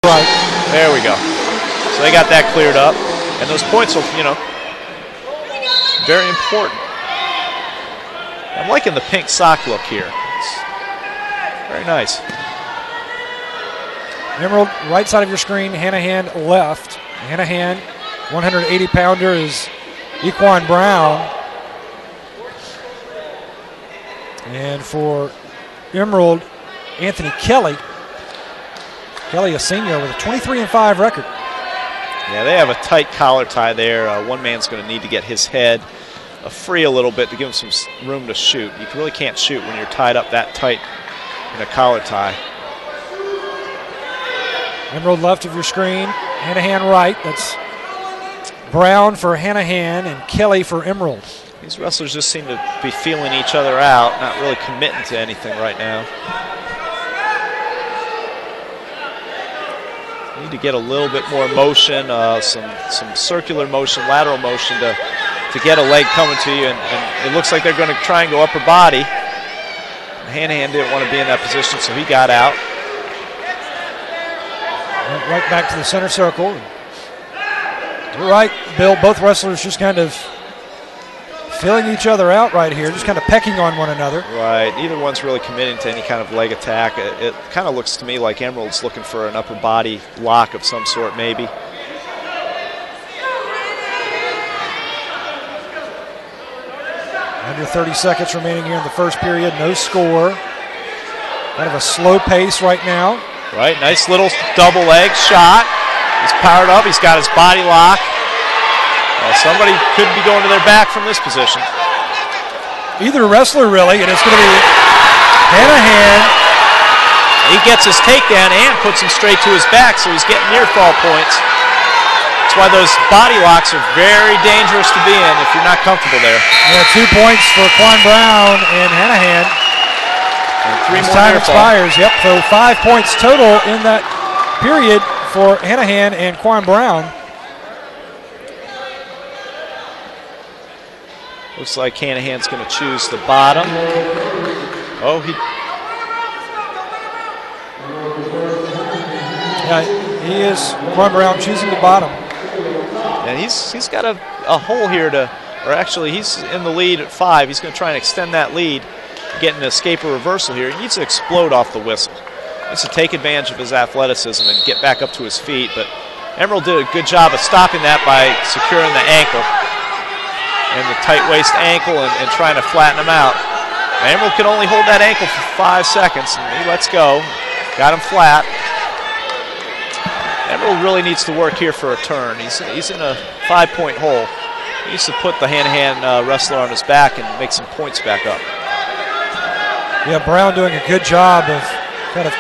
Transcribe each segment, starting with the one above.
Right. There we go. So they got that cleared up. And those points will, very important. I'm liking the pink sock look here. It's very nice. Emerald, right side of your screen, Hanahan left. Hanahan, 180-pounder is Equine Brown. And for Emerald, Anthony Kelly. Kelly, a senior with a 23-5 record. Yeah, they have a tight collar tie there. One man's going to need to get his head free a little bit to give him some room to shoot. You really can't shoot when you're tied up that tight in a collar tie. Emerald left of your screen, Hanahan right. That's Brown for Hanahan and Kelly for Emerald. These wrestlers just seem to be feeling each other out, not really committing to anything right now. Need to get a little bit more motion, some circular motion, lateral motion to get a leg coming to you, and it looks like they're going to try and go upper body. Hanahan didn't want to be in that position, so he got out. Went right back to the center circle. You're right, Bill. Both wrestlers just kind of filling each other out right here, just kind of pecking on one another. Right. Neither one's really committing to any kind of leg attack. It kind of looks to me like Emerald's looking for an upper body lock of some sort, maybe. Under 30 seconds remaining here in the first period. No score. Kind of a slow pace right now. Right. Nice little double leg shot. He's powered up. He's got his body lock. Somebody could be going to their back from this position. Either wrestler, really, and it's going to be Hanahan. He gets his takedown and puts him straight to his back, so he's getting near fall points. That's why those body locks are very dangerous to be in if you're not comfortable there. Yeah, 2 points for Quan Brown and Hanahan. And 3 more time near expires. Fall. Yep, so 5 points total in that period for Hanahan and Quan Brown. Looks like Hanahan's going to choose the bottom. Oh, yeah, he is. Quan Brown choosing the bottom. And he's got a hole here or actually he's in the lead at 5. He's going to try and extend that lead, get an escape or reversal here. He needs to explode off the whistle. He needs to take advantage of his athleticism and get back up to his feet. But Emerald did a good job of stopping that by securing the ankle. And the tight waist ankle and trying to flatten him out. Emerald can only hold that ankle for 5 seconds, and he lets go. Got him flat. Emerald really needs to work here for a turn. He's in a 5-point hole. He needs to put the Hanahan wrestler on his back and make some points back up. Yeah, Brown doing a good job of kind of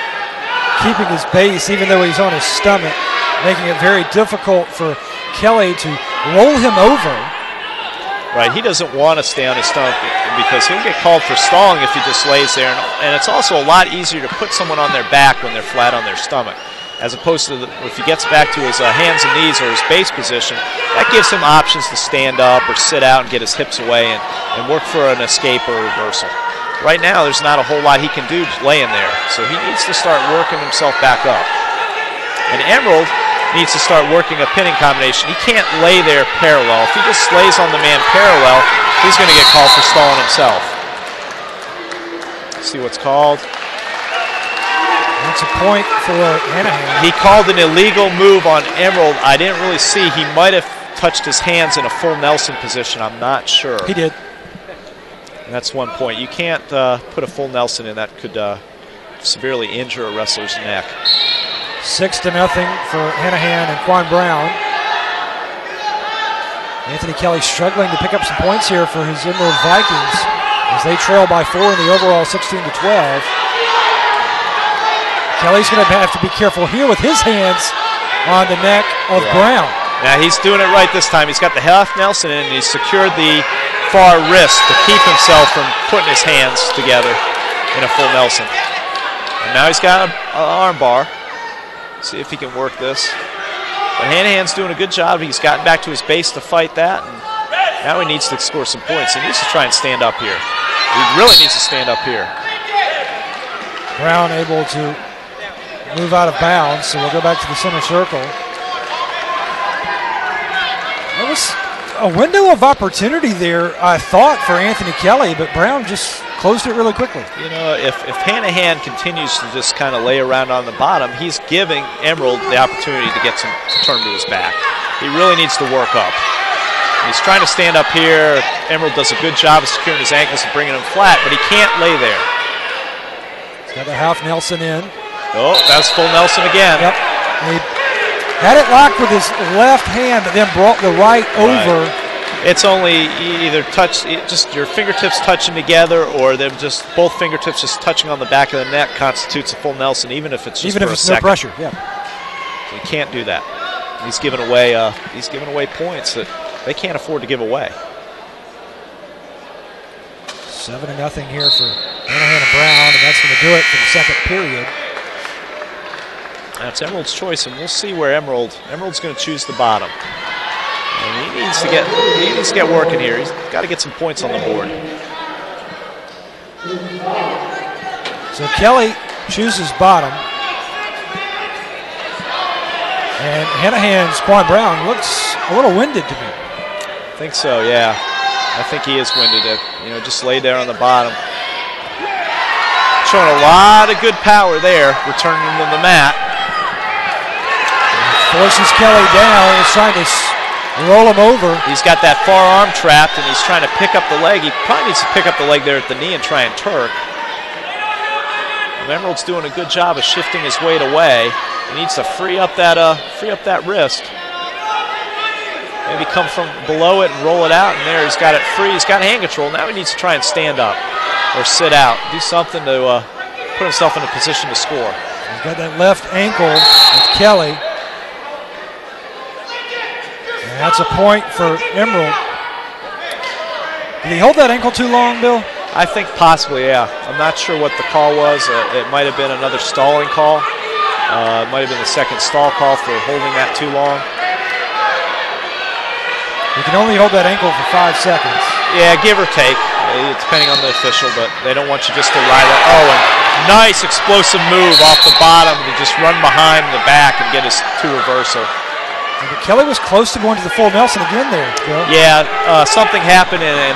keeping his base, even though he's on his stomach, making it very difficult for Kelly to roll him over. Right, he doesn't want to stay on his stomach because he'll get called for stalling if he just lays there. And it's also a lot easier to put someone on their back when they're flat on their stomach, as opposed to if he gets back to his hands and knees or his base position. That gives him options to stand up or sit out and get his hips away and work for an escape or reversal. Right now, there's not a whole lot he can do just laying there, so he needs to start working himself back up. And Emerald needs to start working a pinning combination. He can't lay there parallel. If he just lays on the man parallel, he's going to get called for stalling himself. Let's see what's called. That's a point for Hanahan. He called an illegal move on Emerald. I didn't really see. He might have touched his hands in a full Nelson position. I'm not sure. He did. And that's 1 point. You can't put a full Nelson in. That could severely injure a wrestler's neck. 6-0 for Hanahan and Quan Brown. Anthony Kelly struggling to pick up some points here for his Emerald Vikings as they trail by 4 in the overall 16-12. Kelly's going to have to be careful here with his hands on the neck of Brown. Now he's doing it right this time. He's got the half Nelson in and he's secured the far wrist to keep himself from putting his hands together in a full Nelson. And now he's got an arm bar. See if he can work this. But Hanahan's doing a good job. He's gotten back to his base to fight that. And now he needs to score some points. He needs to try and stand up here. He really needs to stand up here. Brown able to move out of bounds, so we'll go back to the center circle. There was a window of opportunity there, I thought, for Anthony Kelly, but Brown just closed it really quickly. You know, if Hanahan continues to just kind of lay around on the bottom, he's giving Emerald the opportunity to get some turn to his back. He really needs to work up. He's trying to stand up here. Emerald does a good job of securing his ankles and bringing him flat, but he can't lay there. He's got the half Nelson in. Oh, that's full Nelson again. Yep. He had it locked with his left hand, but then brought the right over. It's only either just your fingertips touching together, or them just both fingertips just touching on the back of the neck constitutes a full Nelson, even if it's just for a second. No pressure. Yeah. So he can't do that. He's giving away points that they can't afford to give away. 7-0 here for Hanahan and Brown, and that's going to do it for the second period. That's Emerald's choice, and we'll see where Emerald's going to choose the bottom. And he needs to get working here. He's got to get some points on the board. So Kelly chooses bottom. And Hanahan's Quan Brown looks a little winded to me. I think so, yeah. I think he is winded. Just laid there on the bottom. Showing a lot of good power there, returning him to the mat. Forces Kelly down. He's trying to roll him over. He's got that far arm trapped, and he's trying to pick up the leg. He probably needs to pick up the leg there at the knee and try and Turk. Emerald's doing a good job of shifting his weight away. He needs to free up that wrist. Maybe come from below it and roll it out, and there he's got it free. He's got hand control. Now he needs to try and stand up or sit out. Do something to put himself in a position to score. He's got that left ankle with Kelly. And that's a point for Emerald. Did he hold that ankle too long, Bill? I think possibly, yeah. I'm not sure what the call was. It might have been another stalling call. It might have been the second stall call for holding that too long. You can only hold that ankle for 5 seconds. Yeah, give or take, depending on the official, but they don't want you just to ride it. Oh, and nice explosive move off the bottom to just run behind the back and get his two reversal. But Kelly was close to going to the full Nelson again there, Bill. Yeah, something happened, and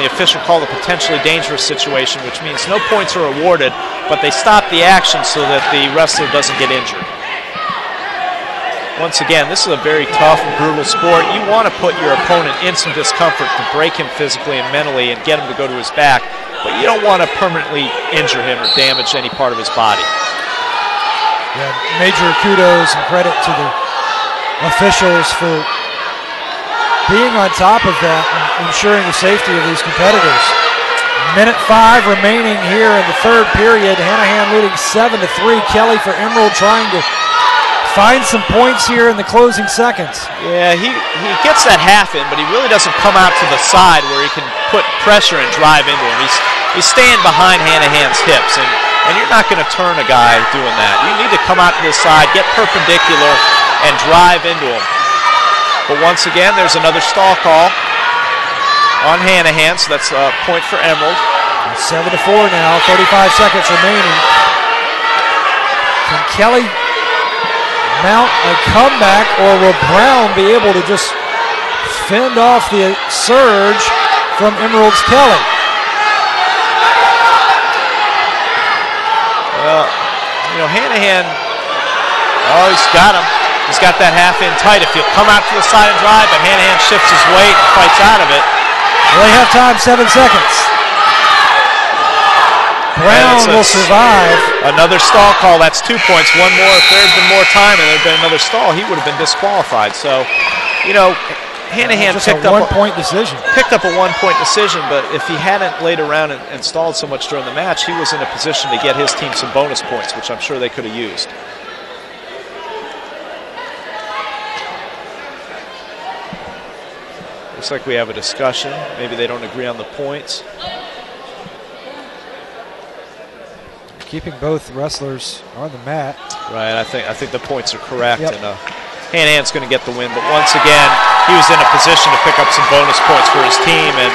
the official called a potentially dangerous situation, which means no points are awarded, but they stop the action so that the wrestler doesn't get injured. Once again, this is a very tough, brutal sport. You want to put your opponent in some discomfort to break him physically and mentally and get him to go to his back, but you don't want to permanently injure him or damage any part of his body. Yeah, major kudos and credit to the officials for being on top of that and ensuring the safety of these competitors. Minute 5 remaining here in the third period. Hanahan leading 7-3. Kelly for Emerald trying to find some points here in the closing seconds. Yeah, he gets that half in, but he really doesn't come out to the side where he can put pressure and drive into him. He's staying behind Hanahan's hips, and you're not going to turn a guy doing that. You need to come out to the side, get perpendicular, and drive into him. But once again, there's another stall call on Hanahan, so that's a point for Emerald. 7-4 now, 35 seconds remaining. Can Kelly mount a comeback, or will Brown be able to just fend off the surge from Emerald's Kelly? Well, Hanahan, he's got him. He's got that half in tight. If he'll come out to the side and drive, but Hanahan shifts his weight and fights out of it. Well, they have time, 7 seconds. Brown will survive. Another stall call, that's 2 points. One more, if there had been more time and there had been another stall, he would have been disqualified. So, Hanahan picked up a 1-point decision. Picked up a 1-point decision, but if he hadn't laid around and stalled so much during the match, he was in a position to get his team some bonus points, which I'm sure they could have used. Looks like we have a discussion. Maybe they don't agree on the points. Keeping both wrestlers on the mat. Right, I think the points are correct. Yep. And Hanahan's going to get the win, but once again, he was in a position to pick up some bonus points for his team and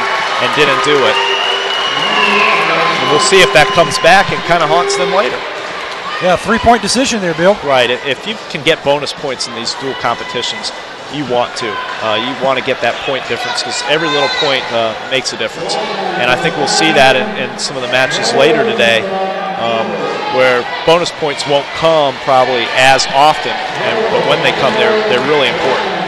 didn't do it. And we'll see if that comes back and kind of haunts them later. Yeah, 3-point decision there, Bill. Right. If you can get bonus points in these dual competitions, you want to. You want to get that point difference because every little point makes a difference. And I think we'll see that in some of the matches later today where bonus points won't come probably as often, but when they come, they're really important.